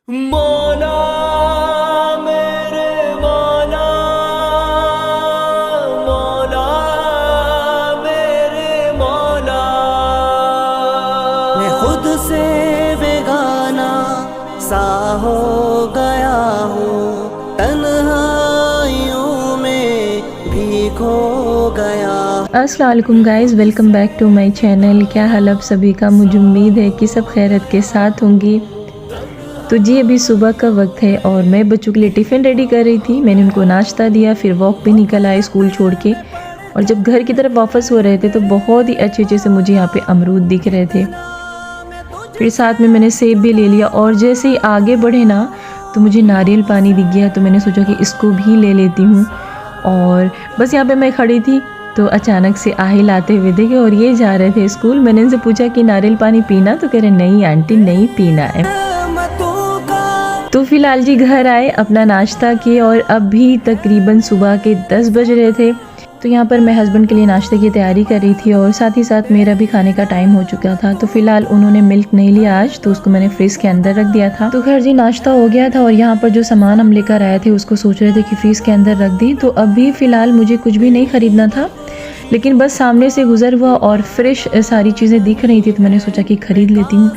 मौला मेरे मौला, मौला मेरे मौला, मैं खुद से बेगाना सा हो गया हूँ, तन्हाइयों में भी खो गया। अस्सलाम वालेकुम guys, welcome back to my channel. क्या हाल आप सभी का? मुझे उम्मीद है कि सब खैरियत के साथ होंगी। तो जी अभी सुबह का वक्त है और मैं बच्चों के लिए टिफ़िन रेडी कर रही थी। मैंने उनको नाश्ता दिया, फिर वॉक पे निकल आए स्कूल छोड़ के। और जब घर की तरफ वापस हो रहे थे तो बहुत ही अच्छे से मुझे यहाँ पे अमरूद दिख रहे थे। फिर साथ में मैंने सेब भी ले लिया और जैसे ही आगे बढ़े ना तो मुझे नारियल पानी दिख गया, तो मैंने सोचा कि इसको भी ले लेती हूँ। और बस यहाँ पे मैं खड़ी थी तो अचानक से आहिल आते हुए देखे और ये जा रहे थे स्कूल। मैंने इनसे पूछा कि नारियल पानी पीना, तो कह रहे नहीं आंटी नहीं पीना है। तो फिलहाल जी घर आए, अपना नाश्ता किए और अभी तकरीबन सुबह के 10 बज रहे थे। तो यहाँ पर मैं हस्बैंड के लिए नाश्ते की तैयारी कर रही थी और साथ ही साथ मेरा भी खाने का टाइम हो चुका था। तो फिलहाल उन्होंने मिल्क नहीं लिया आज, तो उसको मैंने फ्रिज के अंदर रख दिया था। तो खैर जी नाश्ता हो गया था और यहाँ पर जो सामान हम लेकर आए थे उसको सोच रहे थे कि फ्रिज के अंदर रख दी। तो अभी फ़िलहाल मुझे कुछ भी नहीं ख़रीदना था, लेकिन बस सामने से गुजर हुआ और फ्रेश सारी चीज़ें दिख रही थी तो मैंने सोचा कि ख़रीद लेती हूँ।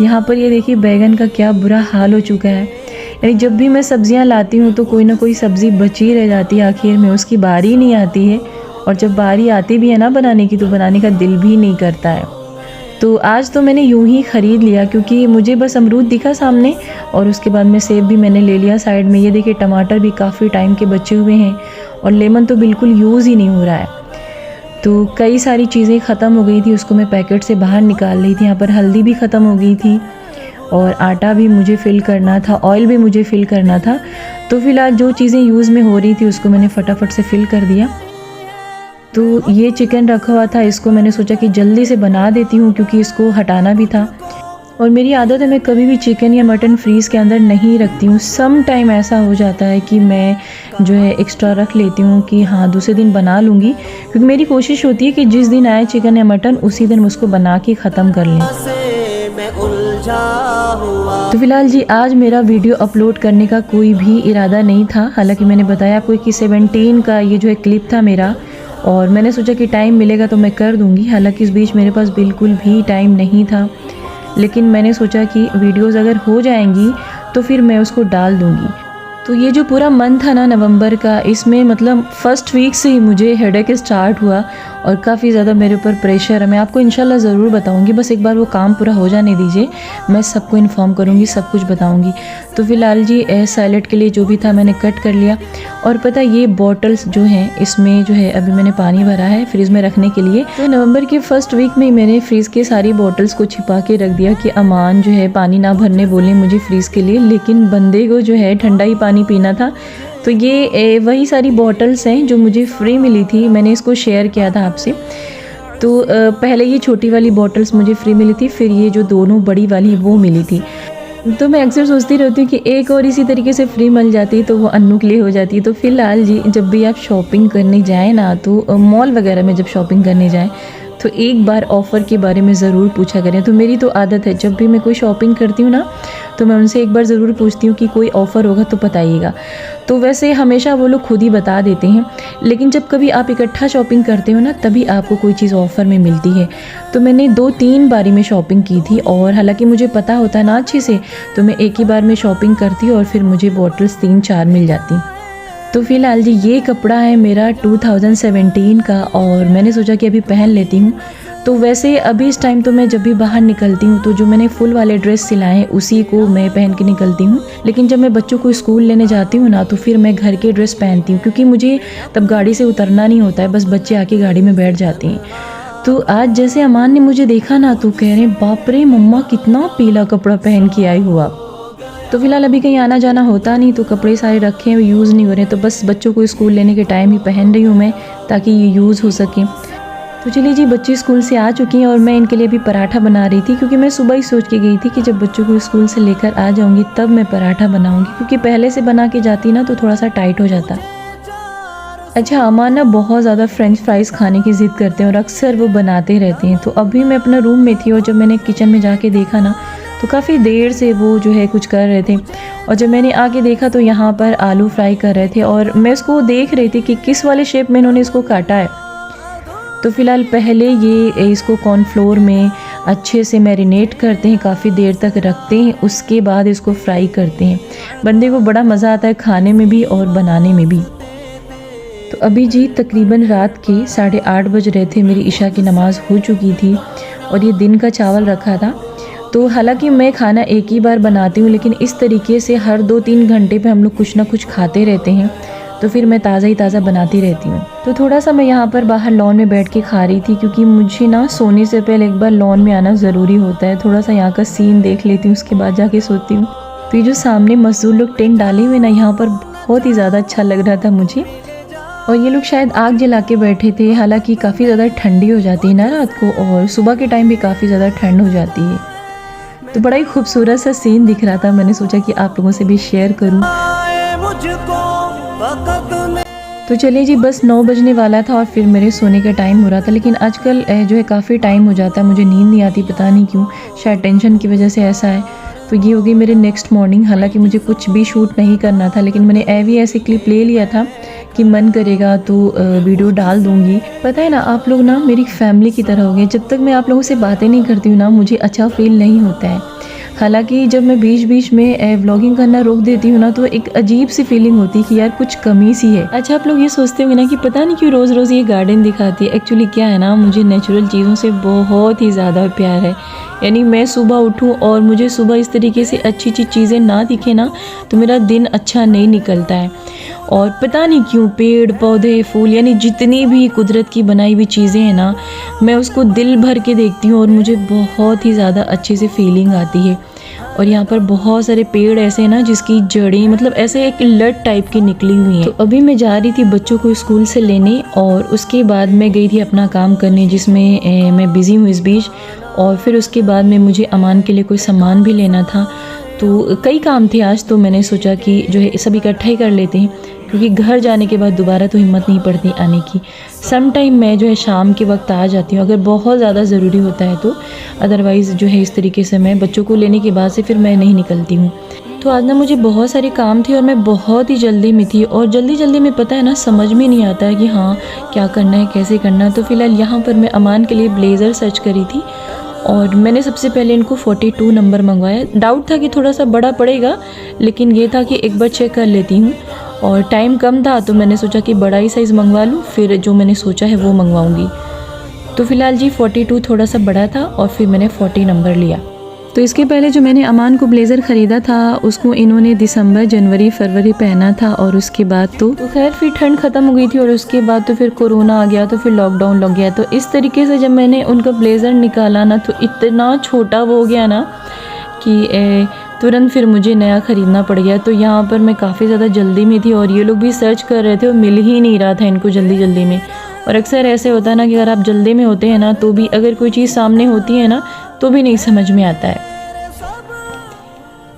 यहाँ पर ये देखिए बैगन का क्या बुरा हाल हो चुका है। यानी जब भी मैं सब्जियाँ लाती हूँ तो कोई ना कोई सब्ज़ी बची रह जाती है, आखिर में उसकी बारी नहीं आती है। और जब बारी आती भी है ना बनाने की तो बनाने का दिल भी नहीं करता है। तो आज तो मैंने यूं ही ख़रीद लिया क्योंकि मुझे बस अमरूद दिखा सामने और उसके बाद में सेब भी मैंने ले लिया साइड में। ये देखिए टमाटर भी काफ़ी टाइम के बचे हुए हैं और लेमन तो बिल्कुल यूज़ ही नहीं हो रहा है। तो कई सारी चीज़ें ख़त्म हो गई थी, उसको मैं पैकेट से बाहर निकाल रही थी। यहाँ पर हल्दी भी ख़त्म हो गई थी और आटा भी मुझे फ़िल करना था, ऑयल भी मुझे फ़िल करना था। तो फिलहाल जो चीज़ें यूज़ में हो रही थी उसको मैंने फटाफट से फ़िल कर दिया। तो ये चिकन रखा हुआ था, इसको मैंने सोचा कि जल्दी से बना देती हूँ क्योंकि इसको हटाना भी था। और मेरी आदत है मैं कभी भी चिकन या मटन फ्रीज़ के अंदर नहीं रखती हूँ। सम टाइम ऐसा हो जाता है कि मैं जो है एक्स्ट्रा रख लेती हूँ कि हाँ दूसरे दिन बना लूँगी, क्योंकि मेरी कोशिश होती है कि जिस दिन आए चिकन या मटन उसी दिन उसको बना के ख़त्म कर लें। तो फिलहाल जी आज मेरा वीडियो अपलोड करने का कोई भी इरादा नहीं था। हालांकि मैंने बताया आपको कि 17 का ये जो है क्लिप था मेरा, और मैंने सोचा कि टाइम मिलेगा तो मैं कर दूँगी। हालांकि इस बीच मेरे पास बिल्कुल भी टाइम नहीं था, लेकिन मैंने सोचा कि वीडियोस अगर हो जाएंगी तो फिर मैं उसको डाल दूँगी। तो ये जो पूरा मंथ था ना नवंबर का, इसमें मतलब फर्स्ट वीक से ही मुझे हेडेक स्टार्ट हुआ और काफ़ी ज़्यादा मेरे ऊपर प्रेशर है। मैं आपको इंशाल्लाह ज़रूर बताऊंगी, बस एक बार वो काम पूरा हो जाने दीजिए, मैं सबको इन्फॉर्म करूंगी, सब कुछ बताऊंगी। तो फिलहाल जी सैलेड के लिए जो भी था मैंने कट कर लिया। और पता ये बॉटल्स जो हैं इसमें जो है अभी मैंने पानी भरा है फ्रिज में रखने के लिए। तो नवंबर के फर्स्ट वीक में मैंने फ्रिज के सारी बॉटल्स को छिपा के रख दिया कि अमान जो है पानी ना भरने बोले मुझे फ्रीज़ के लिए, लेकिन बंदे को जो है ठंडा ही पानी पीना था। तो ये वही सारी बॉटल्स हैं जो मुझे फ्री मिली थी, मैंने इसको शेयर किया था आपसे। तो पहले ये छोटी वाली बॉटल्स मुझे फ्री मिली थी, फिर ये जो दोनों बड़ी वाली वो मिली थी। तो मैं अक्सर सोचती रहती हूँ कि एक और इसी तरीके से फ्री मिल जाती तो वो अन्नू के लिए हो जाती। तो फिलहाल जी जब भी आप शॉपिंग करने जाएँ ना, तो मॉल वगैरह में जब शॉपिंग करने जाएँ तो एक बार ऑफ़र के बारे में ज़रूर पूछा करें। तो मेरी तो आदत है जब भी मैं कोई शॉपिंग करती हूँ ना तो मैं उनसे एक बार ज़रूर पूछती हूँ कि कोई ऑफ़र होगा तो बताइएगा। तो वैसे हमेशा वो लोग खुद ही बता देते हैं, लेकिन जब कभी आप इकट्ठा शॉपिंग करते हो ना तभी आपको कोई चीज़ ऑफ़र में मिलती है। तो मैंने 2-3 बारी में शॉपिंग की थी और हालांकि मुझे पता होता है ना अच्छे से, तो मैं एक ही बार में शॉपिंग करती और फिर मुझे बॉटल्स 3-4 मिल जाती। तो फिलहाल जी ये कपड़ा है मेरा 2017 का और मैंने सोचा कि अभी पहन लेती हूँ। तो वैसे अभी इस टाइम तो मैं जब भी बाहर निकलती हूँ तो जो मैंने फुल वाले ड्रेस सिलाए हैं उसी को मैं पहन के निकलती हूँ, लेकिन जब मैं बच्चों को स्कूल लेने जाती हूँ ना तो फिर मैं घर के ड्रेस पहनती हूँ, क्योंकि मुझे तब गाड़ी से उतरना नहीं होता है, बस बच्चे आके गाड़ी में बैठ जाते हैं। तो आज जैसे अमान ने मुझे देखा ना तो कह रहे बाप रे मम्मा कितना पीला कपड़ा पहन के आई हो आप। तो फिलहाल अभी कहीं आना जाना होता नहीं तो कपड़े सारे रखे हैं, यूज़ नहीं हो रहे, तो बस बच्चों को स्कूल लेने के टाइम ही पहन रही हूँ मैं ताकि ये यूज़ हो सके। तो चलिए जी बच्चे स्कूल से आ चुकी हैं और मैं इनके लिए भी पराठा बना रही थी, क्योंकि मैं सुबह ही सोच के गई थी कि जब बच्चों को स्कूल से लेकर आ जाऊँगी तब मैं पराठा बनाऊँगी, क्योंकि पहले से बना के जाती ना तो थोड़ा सा टाइट हो जाता। अच्छा अमान ना बहुत ज़्यादा फ्रेंच फ्राइज़ खाने की ज़िद करते हैं और अक्सर वो बनाते रहते हैं। तो अभी मैं अपना रूम में थी और जब मैंने किचन में जाके देखा ना तो काफ़ी देर से वो जो है कुछ कर रहे थे। और जब मैंने आके देखा तो यहाँ पर आलू फ्राई कर रहे थे और मैं इसको देख रही थी कि किस वाले शेप में इन्होंने इसको काटा है। तो फ़िलहाल पहले ये इसको कॉर्नफ्लोर में अच्छे से मैरिनेट करते हैं, काफ़ी देर तक रखते हैं, उसके बाद इसको फ्राई करते हैं। बंदे को बड़ा मज़ा आता है खाने में भी और बनाने में भी। तो अभी जी तकरीबन रात के 8:30 बज रहे थे, मेरी इशा की नमाज़ हो चुकी थी और ये दिन का चावल रखा था। तो हालांकि मैं खाना एक ही बार बनाती हूँ, लेकिन इस तरीके से हर 2-3 घंटे पे हम लोग कुछ ना कुछ खाते रहते हैं, तो फिर मैं ताज़ा ही ताज़ा बनाती रहती हूँ। तो थोड़ा सा मैं यहाँ पर बाहर लॉन में बैठ के खा रही थी, क्योंकि मुझे ना सोने से पहले एक बार लॉन में आना ज़रूरी होता है। थोड़ा सा यहाँ का सीन देख लेती हूँ, उसके बाद जाके सोती हूँ। तो ये जो सामने मजदूर लोग टेंट डाले हुए ना, यहाँ पर बहुत ही ज़्यादा अच्छा लग रहा था मुझे। और ये लोग शायद आग जला के बैठे थे। हालांकि काफ़ी ज़्यादा ठंडी हो जाती है ना रात को, और सुबह के टाइम भी काफ़ी ज़्यादा ठंड हो जाती है। तो बड़ा ही खूबसूरत सा सीन दिख रहा था, मैंने सोचा कि आप लोगों से भी शेयर करूं। तो चलिए जी, बस 9 बजने वाला था और फिर मेरे सोने का टाइम हो रहा था। लेकिन आजकल जो है काफ़ी टाइम हो जाता है, मुझे नींद नहीं आती, पता नहीं क्यों, शायद टेंशन की वजह से ऐसा है। तो ये हो गई मेरे नेक्स्ट मॉर्निंग। हालांकि मुझे कुछ भी शूट नहीं करना था, लेकिन मैंने ऐसे क्लिप ले लिया था कि मन करेगा तो वीडियो डाल दूंगी। पता है ना, आप लोग ना मेरी फैमिली की तरह हो गए। जब तक मैं आप लोगों से बातें नहीं करती हूँ ना, मुझे अच्छा फील नहीं होता है। हालांकि जब मैं बीच बीच में व्लॉगिंग करना रोक देती हूँ ना, तो एक अजीब सी फीलिंग होती है कि यार कुछ कमी सी है। अच्छा, आप लोग ये सोचते होंगे ना कि पता नहीं क्यों रोज़ रोज़ ये गार्डन दिखाती है। एक्चुअली क्या है ना, मुझे नेचुरल चीज़ों से बहुत ही ज़्यादा प्यार है। यानी मैं सुबह उठूँ और मुझे सुबह इस तरीके से अच्छी अच्छी चीज़ें ना दिखे ना, तो मेरा दिन अच्छा नहीं निकलता है। और पता नहीं क्यों पेड़ पौधे फूल, यानी जितनी भी कुदरत की बनाई हुई चीज़ें हैं ना, मैं उसको दिल भर के देखती हूँ और मुझे बहुत ही ज़्यादा अच्छे से फीलिंग आती है। और यहाँ पर बहुत सारे पेड़ ऐसे हैं ना जिसकी जड़ें मतलब ऐसे एक लट टाइप की निकली हुई हैं। तो अभी मैं जा रही थी बच्चों को स्कूल से लेने, और उसके बाद मैं गई थी अपना काम करने, जिसमें मैं बिज़ी हूँ इस बीच। और फिर उसके बाद में मुझे अमान के लिए कोई सामान भी लेना था। तो कई काम थे आज, तो मैंने सोचा कि जो है सब इकट्ठा ही कर लेते हैं, क्योंकि घर जाने के बाद दोबारा तो हिम्मत नहीं पड़ती आने की। सम टाइम मैं जो है शाम के वक्त आ जाती हूँ, अगर बहुत ज़्यादा ज़रूरी होता है तो। अदरवाइज़ जो है इस तरीके से मैं बच्चों को लेने के बाद से फिर मैं नहीं निकलती हूँ। तो आज ना मुझे बहुत सारे काम थे और मैं बहुत ही जल्दी में थी, और जल्दी में पता है ना समझ में नहीं आता है कि हाँ क्या करना है, कैसे करना है। तो फ़िलहाल यहाँ पर मैं अमान के लिए ब्लेज़र सर्च करी थी, और मैंने सबसे पहले इनको 42 नंबर मंगवाया। डाउट था कि थोड़ा सा बड़ा पड़ेगा, लेकिन ये था कि एक बार चेक कर लेती हूँ, और टाइम कम था तो मैंने सोचा कि बड़ा ही साइज़ मंगवा लूँ, फिर जो मैंने सोचा है वो मंगवाऊँगी। तो फ़िलहाल जी 42 थोड़ा सा बड़ा था, और फिर मैंने 40 नंबर लिया। तो इसके पहले जो मैंने अमान को ब्लेज़र ख़रीदा था, उसको इन्होंने दिसंबर जनवरी फरवरी पहना था, और उसके बाद तो खैर फिर ठंड ख़त्म हो गई थी, और उसके बाद तो फिर कोरोना आ गया, तो फिर लॉकडाउन लग गया। तो इस तरीके से जब मैंने उनका ब्लेज़र निकाला ना, तो इतना छोटा वो हो गया ना कि तुरंत फिर मुझे नया ख़रीदना पड़ गया। तो यहाँ पर मैं काफ़ी ज़्यादा जल्दी में थी, और ये लोग भी सर्च कर रहे थे और मिल ही नहीं रहा था इनको जल्दी में। और अक्सर ऐसे होता है ना कि अगर आप जल्दी में होते हैं ना, तो भी अगर कोई चीज़ सामने होती है ना, तो भी नहीं समझ में आता है।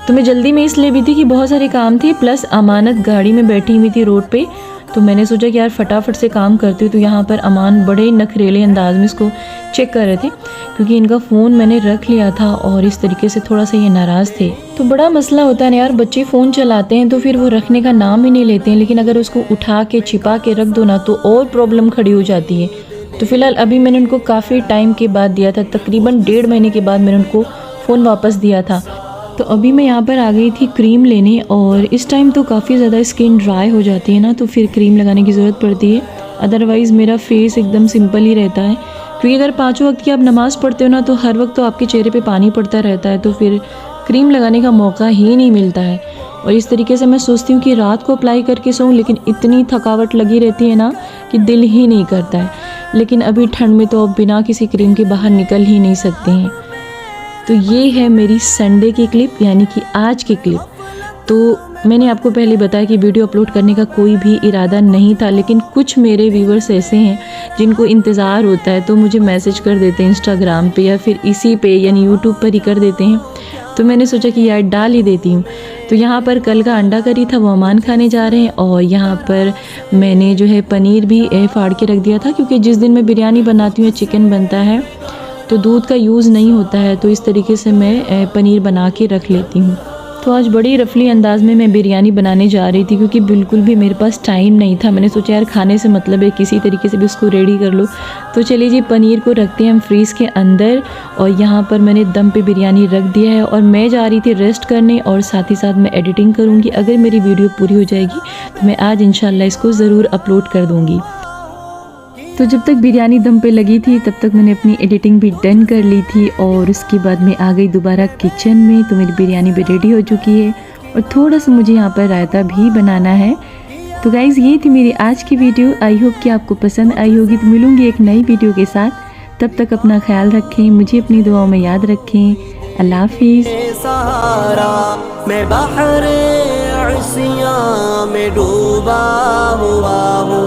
तो मैं जल्दी में इसलिए भी थी कि बहुत सारे काम थे, प्लस अमानत गाड़ी में बैठी हुई थी रोड पे। तो मैंने सोचा कि यार फटाफट से काम करती हूँ। तो यहाँ पर अमान बड़े नखरेले अंदाज में इसको चेक कर रहे थे, क्योंकि इनका फ़ोन मैंने रख लिया था और इस तरीके से थोड़ा सा ये नाराज़ थे। तो बड़ा मसला होता है ना यार, बच्चे फ़ोन चलाते हैं तो फिर वो रखने का नाम ही नहीं लेते हैं, लेकिन अगर उसको उठा के छिपा के रख दो ना, तो और प्रॉब्लम खड़ी हो जाती है। तो फिलहाल अभी मैंने उनको काफ़ी टाइम के बाद दिया था, तकरीबन 1.5 महीने के बाद मैंने उनको फ़ोन वापस दिया था। तो अभी मैं यहाँ पर आ गई थी क्रीम लेने, और इस टाइम तो काफ़ी ज़्यादा स्किन ड्राई हो जाती है ना, तो फिर क्रीम लगाने की ज़रूरत पड़ती है। अदरवाइज़ मेरा फेस एकदम सिंपल ही रहता है, क्योंकि अगर 5 वक्त की आप नमाज़ पढ़ते हो ना, तो हर वक्त तो आपके चेहरे पे पानी पड़ता रहता है, तो फिर क्रीम लगाने का मौका ही नहीं मिलता है। और इस तरीके से मैं सोचती हूँ कि रात को अप्लाई करके सोऊं, लेकिन इतनी थकावट लगी रहती है ना कि दिल ही नहीं करता है। लेकिन अभी ठंड में तो अब बिना किसी क्रीम के बाहर निकल ही नहीं सकते हैं। तो ये है मेरी संडे की क्लिप, यानी कि आज की क्लिप। तो मैंने आपको पहले बताया कि वीडियो अपलोड करने का कोई भी इरादा नहीं था, लेकिन कुछ मेरे व्यूवर्स ऐसे हैं जिनको इंतज़ार होता है, तो मुझे मैसेज कर देते हैं इंस्टाग्राम पे, या फिर इसी पे यानी यूट्यूब पर ही कर देते हैं। तो मैंने सोचा कि यार डाल ही देती हूँ। तो यहाँ पर कल का अंडा करी था, वो अमान खाने जा रहे हैं, और यहाँ पर मैंने जो है पनीर भी फाड़ के रख दिया था, क्योंकि जिस दिन मैं बिरयानी बनाती हूँ चिकन बनता है, तो दूध का यूज़ नहीं होता है, तो इस तरीके से मैं पनीर बना के रख लेती हूँ। तो आज बड़ी रफली अंदाज में मैं बिरयानी बनाने जा रही थी, क्योंकि बिल्कुल भी मेरे पास टाइम नहीं था। मैंने सोचा यार खाने से मतलब है, किसी तरीके से भी उसको रेडी कर लो। तो चलिए जी, पनीर को रखते हैं हम फ्रीज़ के अंदर, और यहाँ पर मैंने दम पे बिरयानी रख दिया है और मैं जा रही थी रेस्ट करने, और साथ ही साथ मैं एडिटिंग करूँगी। अगर मेरी वीडियो पूरी हो जाएगी तो मैं आज इंशाल्लाह इसको ज़रूर अपलोड कर दूँगी। तो जब तक बिरयानी दम पे लगी थी तब तक मैंने अपनी एडिटिंग भी डन कर ली थी, और उसके बाद मैं आ गई दोबारा किचन में। तो मेरी बिरयानी भी रेडी हो चुकी है, और थोड़ा सा मुझे यहाँ पर रायता भी बनाना है। तो गाइज़, ये थी मेरी आज की वीडियो। आई होप कि आपको पसंद आई होगी। तो मिलूँगी एक नई वीडियो के साथ। तब तक अपना ख्याल रखें, मुझे अपनी दुआओं में याद रखें। अल्लाह हाफिज़। सहारा मैं बहरे अर्सियां में डूबा हुआ हूँ।